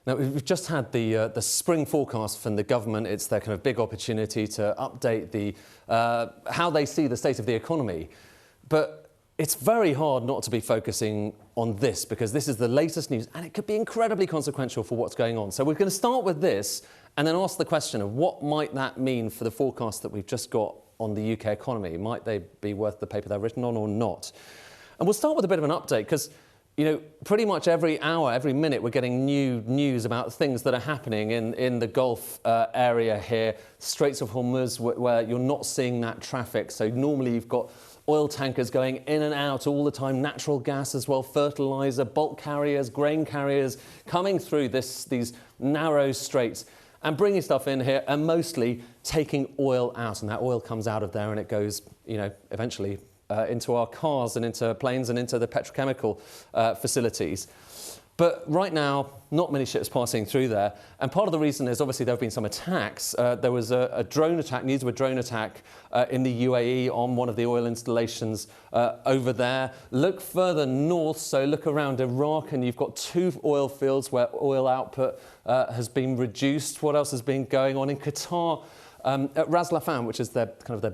Now, we've just had the spring forecast from the government. It's their kind of big opportunity to update how they see the state of the economy. But it's very hard not to be focusing on this, because this is the latest news and it could be incredibly consequential for what's going on. So we're going to start with this and then ask the question of what might that mean for the forecast that we've just got on the UK economy. Might they be worth the paper they're written on or not? And we'll start with a bit of an update, because pretty much every hour, every minute, we're getting new news about things that are happening in the Gulf area here, Straits of Hormuz, where you're not seeing that traffic. So normally you've got oil tankers going in and out all the time, natural gas as well, fertilizer, bulk carriers, grain carriers coming through these narrow straits and bringing stuff in here and mostly taking oil out. And that oil comes out of there and it goes, eventually into our cars and into planes and into the petrochemical facilities. But right now, not many ships passing through there. And part of the reason is obviously there have been some attacks. There was a drone attack, news of a drone attack in the UAE on one of the oil installations over there. Look further north, so look around Iraq, and you've got 2 oil fields where oil output has been reduced. What else has been going on in Qatar? At Ras Laffan, which is their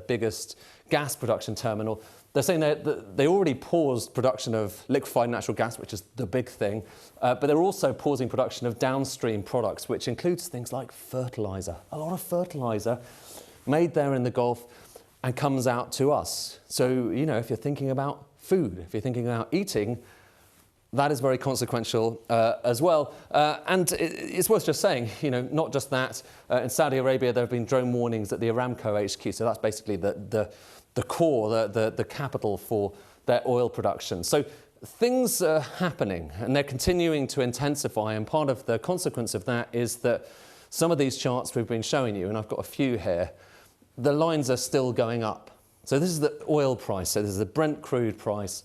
biggest gas production terminal, they're saying that they already paused production of liquefied natural gas, which is the big thing, but they're also pausing production of downstream products, which includes things like fertilizer. A lot of fertilizer made there in the Gulf and comes out to us. So, if you're thinking about food, if you're thinking about eating, that is very consequential as well. And it's worth just saying, not just that. In Saudi Arabia, there have been drone warnings at the Aramco HQ. So that's basically the core, the capital for their oil production. So things are happening and they're continuing to intensify. And part of the consequence of that is that some of these charts we've been showing you, and I've got a few here, the lines are still going up. So this is the oil price. So this is the Brent crude price.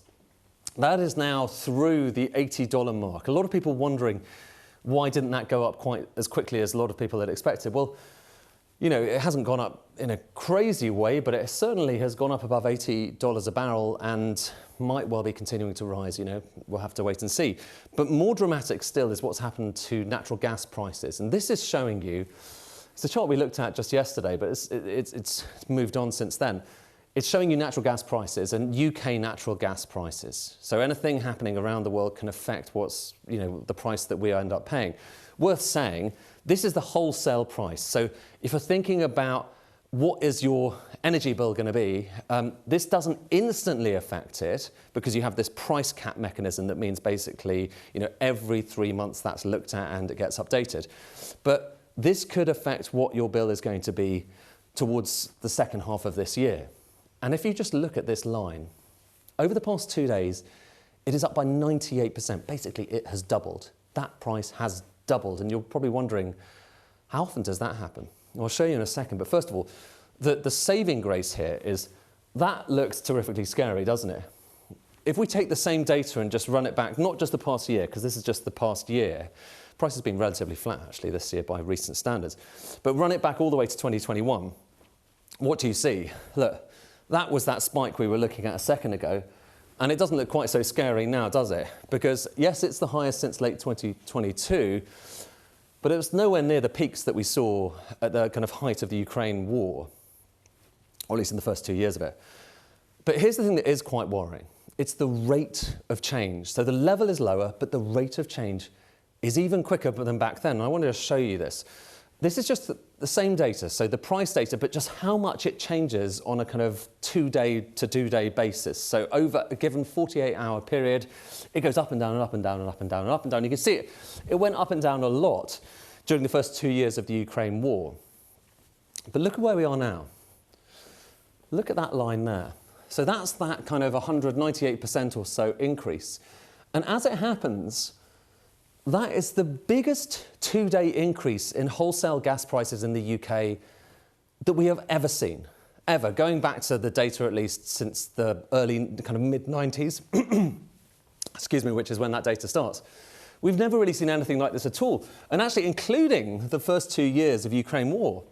That is now through the $80 mark. A lot of people wondering, why didn't that go up quite as quickly as a lot of people had expected? Well, it hasn't gone up in a crazy way, but it certainly has gone up above $80 a barrel and might well be continuing to rise. We'll have to wait and see. But more dramatic still is what's happened to natural gas prices. And this is showing you, it's a chart we looked at just yesterday, but it's moved on since then. It's showing you natural gas prices and UK natural gas prices. So anything happening around the world can affect what's, the price that we end up paying. Worth saying, this is the wholesale price. So if you're thinking about what is your energy bill going to be, this doesn't instantly affect it because you have this price cap mechanism that means basically, every 3 months that's looked at and it gets updated. But this could affect what your bill is going to be towards the second half of this year. And if you just look at this line, over the past 2 days, it is up by 98%. Basically, it has doubled. That price has doubled. And you're probably wondering, how often does that happen? I'll show you in a second. But first of all, the saving grace here is that looks terrifically scary, doesn't it? If we take the same data and just run it back, not just the past year, because this is just the past year, price has been relatively flat, actually, this year by recent standards. But run it back all the way to 2021, what do you see? Look. That was that spike we were looking at a second ago, and it doesn't look quite so scary now, does it? Because, yes, it's the highest since late 2022, but it was nowhere near the peaks that we saw at the kind of height of the Ukraine war, or at least in the first 2 years of it. But here's the thing that is quite worrying. It's the rate of change. So the level is lower, but the rate of change is even quicker than back then. And I wanted to show you this. This is just the same data, so the price data, but just how much it changes on a kind of 2-day to 2-day basis. So over a given 48-hour period, it goes up and down and up and down and up and down and up and down. You can see it went up and down a lot during the first 2 years of the Ukraine war. But look at where we are now. Look at that line there. So that's that kind of 198% or so increase. And as it happens, that is the biggest 2-day increase in wholesale gas prices in the UK that we have ever seen, ever, going back to the data at least since the early kind of mid-90s, excuse me, which is when that data starts. We've never really seen anything like this at all. And actually, including the first 2 years of Ukraine war,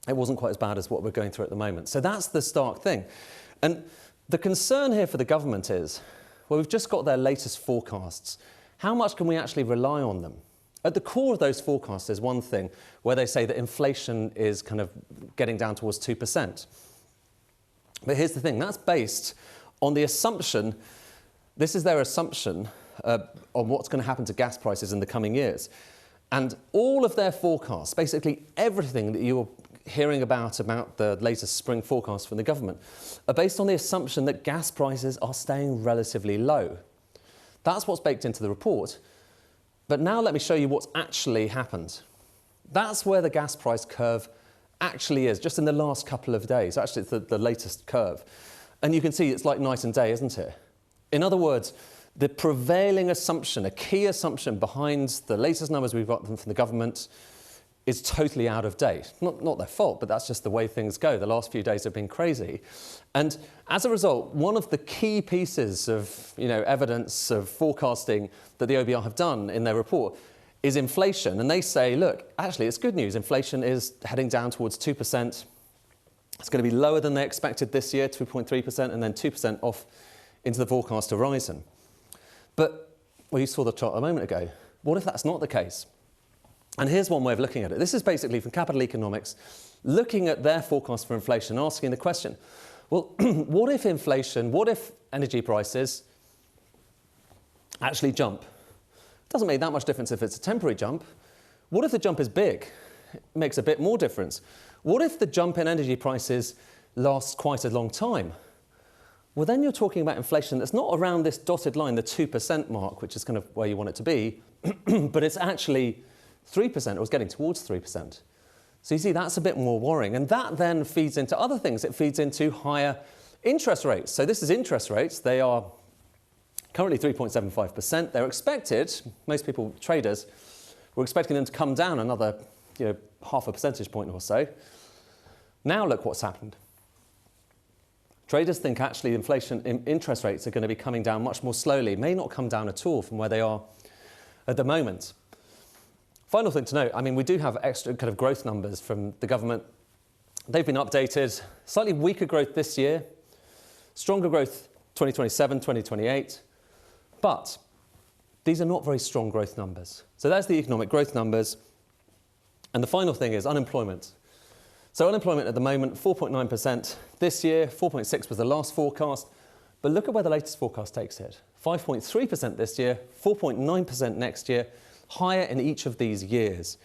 it wasn't quite as bad as what we're going through at the moment. So that's the stark thing. And the concern here for the government is, well, we've just got their latest forecasts. How much can we actually rely on them? At the core of those forecasts is one thing where they say that inflation is kind of getting down towards 2%. But here's the thing, that's based on the assumption, this is their assumption on what's going to happen to gas prices in the coming years. And all of their forecasts, basically everything that you're hearing about the latest spring forecast from the government, are based on the assumption that gas prices are staying relatively low. That's what's baked into the report. But now let me show you what's actually happened. That's where the gas price curve actually is, just in the last couple of days. Actually, it's the latest curve. And you can see it's like night and day, isn't it? In other words, the prevailing assumption, a key assumption behind the latest numbers we've got from the government is totally out of date. Not their fault, but that's just the way things go. The last few days have been crazy. And as a result, one of the key pieces of evidence of forecasting that the OBR have done in their report is inflation. And they say, look, actually, it's good news. Inflation is heading down towards 2%. It's going to be lower than they expected this year, 2.3%, and then 2% off into the forecast horizon. But, well, you saw the chart a moment ago. What if that's not the case? And here's one way of looking at it. This is basically from Capital Economics, looking at their forecast for inflation, asking the question, well, what if energy prices actually jump? It doesn't make that much difference if it's a temporary jump. What if the jump is big? It makes a bit more difference. What if the jump in energy prices lasts quite a long time? Well, then you're talking about inflation that's not around this dotted line, the 2% mark, which is kind of where you want it to be, but it's actually 3%, or it's getting towards 3%. So you see, that's a bit more worrying. And that then feeds into other things. It feeds into higher interest rates. So this is interest rates. They are currently 3.75%. They're expected, most people, traders, were expecting them to come down another half a percentage point or so. Now look what's happened. Traders think actually interest rates are going to be coming down much more slowly, may not come down at all from where they are at the moment. Final thing to note, I mean, we do have extra kind of growth numbers from the government. They've been updated. Slightly weaker growth this year, stronger growth 2027, 2028. But these are not very strong growth numbers. So that's the economic growth numbers. And the final thing is unemployment. So unemployment at the moment, 4.9% this year, 4.6% was the last forecast. But look at where the latest forecast takes it. 5.3% this year, 4.9% next year, higher in each of these years.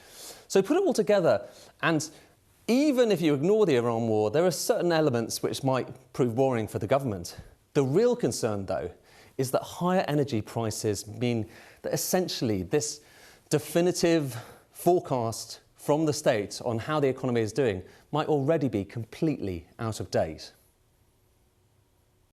So put it all together, and even if you ignore the Iran war, there are certain elements which might prove worrying for the government. The real concern, though, is that higher energy prices mean that essentially this definitive forecast from the state on how the economy is doing might already be completely out of date.